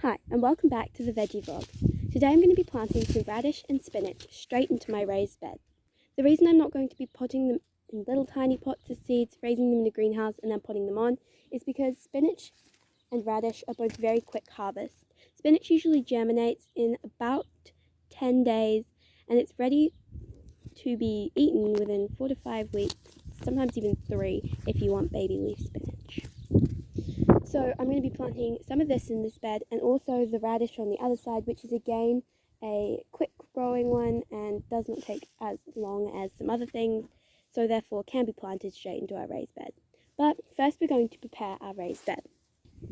Hi, and welcome back to the Veggie Vlog. Today I'm going to be planting some radish and spinach straight into my raised bed. The reason I'm not going to be potting them in little tiny pots of seeds, raising them in the greenhouse and then potting them on, is because spinach and radish are both very quick harvest. Spinach usually germinates in about 10 days and it's ready to be eaten within 4 to 5 weeks, sometimes even 3 if you want baby leaf spinach. So I'm going to be planting some of this in this bed and also the radish on the other side, which is again a quick growing one and does not take as long as some other things, so therefore can be planted straight into our raised bed. But first we're going to prepare our raised bed.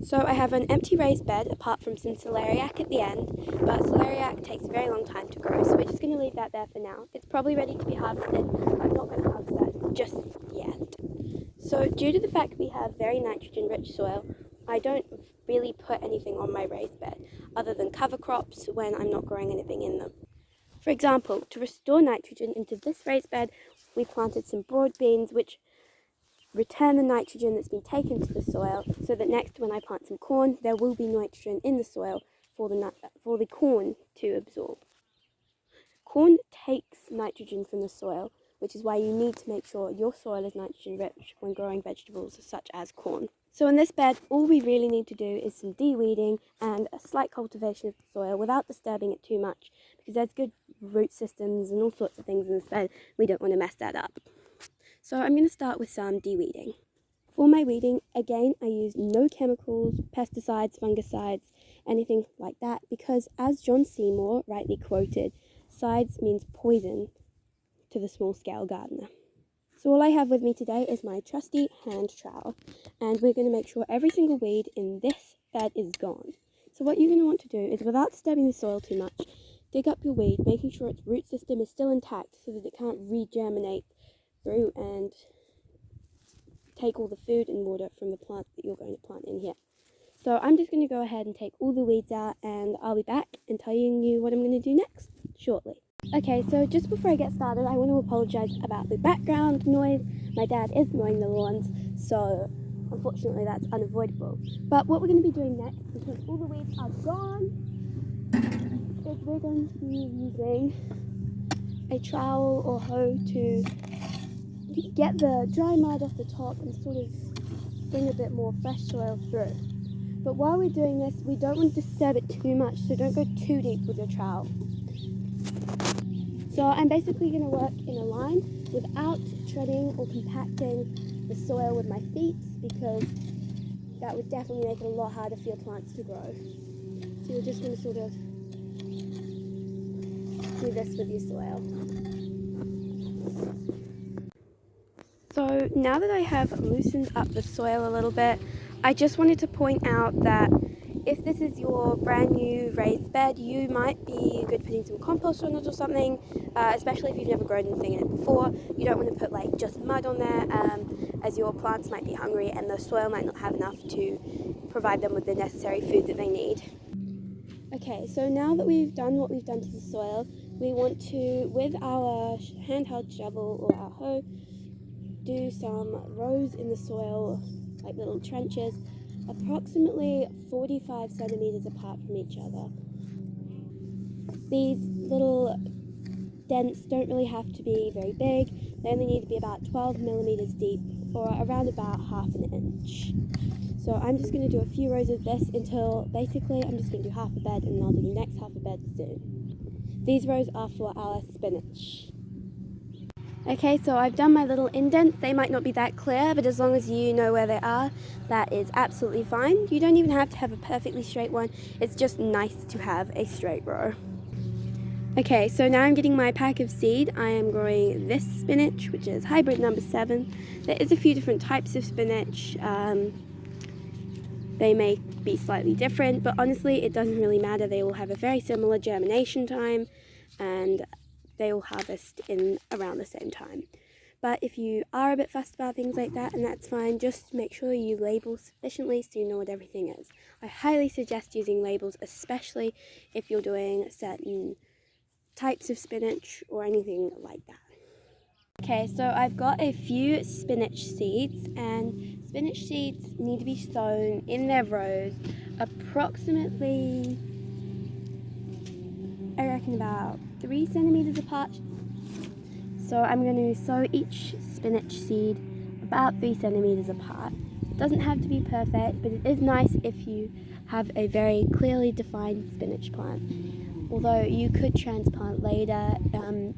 So I have an empty raised bed apart from some celeriac at the end, but celeriac takes a very long time to grow, so we're just going to leave that there for now. It's probably ready to be harvested, but I'm not going to harvest that just yet. So due to the fact we have very nitrogen rich soil, I don't really put anything on my raised bed other than cover crops when I'm not growing anything in them. For example, to restore nitrogen into this raised bed, we planted some broad beans which return the nitrogen that's been taken to the soil, so that next when I plant some corn, there will be nitrogen in the soil for the corn to absorb. Corn takes nitrogen from the soil, which is why you need to make sure your soil is nitrogen rich when growing vegetables such as corn. So in this bed, all we really need to do is some de-weeding and a slight cultivation of the soil without disturbing it too much, because there's good root systems and all sorts of things in this bed. We don't want to mess that up. So I'm going to start with some de-weeding. For my weeding, again, I use no chemicals, pesticides, fungicides, anything like that, because as John Seymour rightly quoted, "Sides means poison to the small-scale gardener." So all I have with me today is my trusty hand trowel, and we're going to make sure every single weed in this bed is gone. So what you're going to want to do is, without disturbing the soil too much, dig up your weed, making sure its root system is still intact so that it can't regerminate through and take all the food and water from the plant that you're going to plant in here. So I'm just going to go ahead and take all the weeds out, and I'll be back and telling you what I'm going to do next shortly. Okay, so just before I get started, I want to apologise about the background noise. My dad is mowing the lawns, so unfortunately that's unavoidable. But what we're going to be doing next, because all the weeds are gone, is we're going to be using a trowel or hoe to get the dry mud off the top and sort of bring a bit more fresh soil through. But while we're doing this, we don't want to disturb it too much, so don't go too deep with your trowel. So I'm basically going to work in a line without treading or compacting the soil with my feet, because that would definitely make it a lot harder for your plants to grow. So you're just going to sort of do this with your soil. So now that I have loosened up the soil a little bit, I just wanted to point out that if this is your brand new raised bed, you might be good putting some compost on it or something, especially if you've never grown anything in it before. You don't want to put like just mud on there, as your plants might be hungry and the soil might not have enough to provide them with the necessary food that they need. Okay, so now that we've done what we've done to the soil, we want to, with our handheld shovel or our hoe, do some rows in the soil, like little trenches, approximately 45 centimeters apart from each other. These little dents don't really have to be very big. They only need to be about 12 millimeters deep, or around about half an inch. So I'm just going to do a few rows of this until basically I'm just going to do half a bed, and I'll do the next half a bed soon. These rows are for our spinach. Okay, so I've done my little indents. They might not be that clear, but as long as you know where they are, that is absolutely fine. You don't even have to have a perfectly straight one. It's just nice to have a straight row. Okay, so now I'm getting my pack of seed. I am growing this spinach, which is hybrid number 7. There is a few different types of spinach. They may be slightly different, but honestly, it doesn't really matter. They all have a very similar germination time, and they all harvest in around the same time. But if you are a bit fussed about things like that, and that's fine, just make sure you label sufficiently so you know what everything is. I highly suggest using labels, especially if you're doing certain types of spinach or anything like that. Okay, so I've got a few spinach seeds, and spinach seeds need to be sown in their rows approximately, I reckon, about 3 centimeters apart. So I'm going to sow each spinach seed about 3 centimeters apart. It doesn't have to be perfect, but it is nice if you have a very clearly defined spinach plant. Although you could transplant later,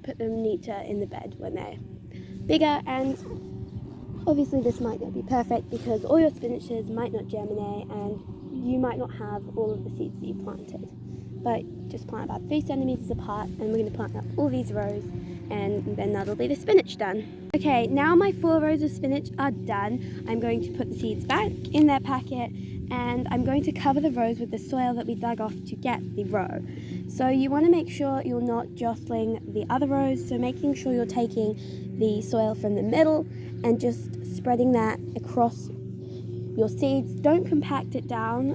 put them neater in the bed when they're bigger, and obviously this might not be perfect because all your spinaches might not germinate and you might not have all of the seeds that you planted. But just plant about 3 centimeters apart, and we're going to plant up all these rows, and then that'll be the spinach done. Okay, now my 4 rows of spinach are done. I'm going to put the seeds back in their packet, and I'm going to cover the rows with the soil that we dug off to get the row. So you want to make sure you're not jostling the other rows, so making sure you're taking the soil from the middle and just spreading that across your seeds. Don't compact it down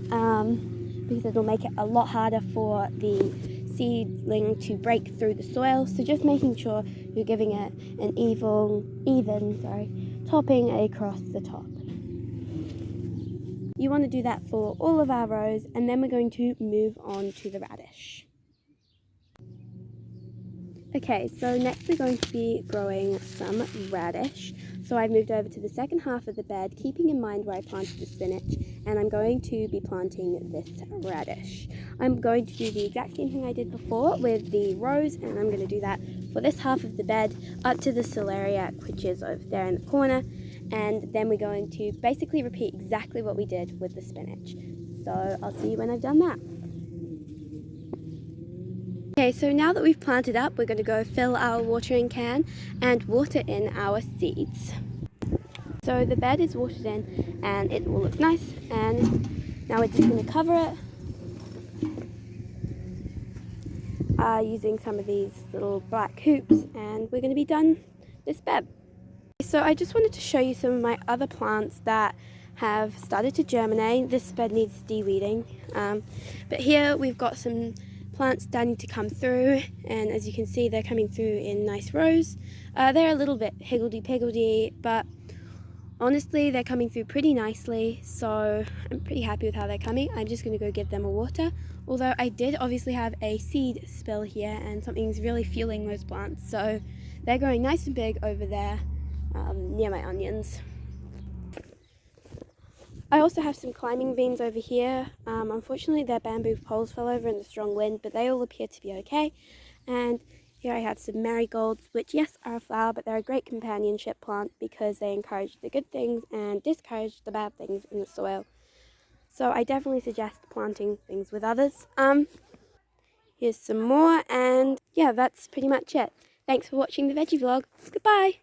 because it'll make it a lot harder for the seedling to break through the soil. So just making sure you're giving it an even topping across the top. You want to do that for all of our rows, and then we're going to move on to the radish. Okay, so next we're going to be growing some radish. So I've moved over to the second half of the bed, keeping in mind where I planted the spinach, and I'm going to be planting this radish. I'm going to do the exact same thing I did before with the rows, and I'm going to do that for this half of the bed up to the celeriac, which is over there in the corner, and then we're going to basically repeat exactly what we did with the spinach. So I'll see you when I've done that. Okay, so now that we've planted up, we're going to go fill our watering can and water in our seeds. So the bed is watered in and it all looks nice, and now we're just going to cover it using some of these little black hoops, and we're going to be done this bed. So I just wanted to show you some of my other plants that have started to germinate. This bed needs de-weeding, but here we've got some plants starting to come through, and as you can see, they're coming through in nice rows. They're a little bit higgledy-piggledy, but honestly they're coming through pretty nicely, so I'm pretty happy with how they're coming. I'm just going to go give them a water, although I did obviously have a seed spill here, and something's really fueling those plants, so they're growing nice and big over there near my onions. I also have some climbing beans over here. Unfortunately their bamboo poles fell over in the strong wind, but they all appear to be okay. And here I have some marigolds, which yes are a flower, but they're a great companionship plant because they encourage the good things and discourage the bad things in the soil. So I definitely suggest planting things with others. Here's some more, and yeah, that's pretty much it. Thanks for watching the veggie vlog. Goodbye!